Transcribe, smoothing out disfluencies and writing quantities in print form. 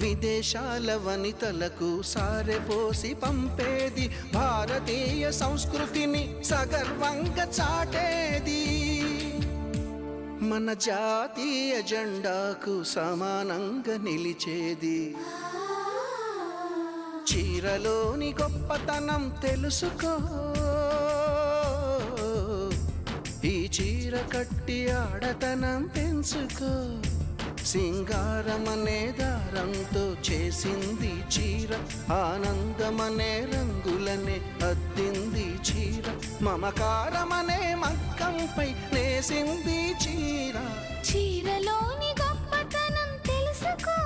విదేశాల వనితలకు సారెపోసి పంపేది, భారతీయ సంస్కృతిని సగర్వంగా చాటేది, మన జాతీయ జెండాకు సమానంగా నిలిచేది. చీరలోని గొప్పతనం తెలుసుకో, ఈ చీర కట్టి ఆడతనం పెంచుకో. సింగారమనే దారంతో చేసింది చీర, ఆనందమనే రంగులనే అద్దింది చీర, మమకారమనే మగ్గంపై నేసింది చీర. చీరలోని గొప్పతనం తెలుసుకో,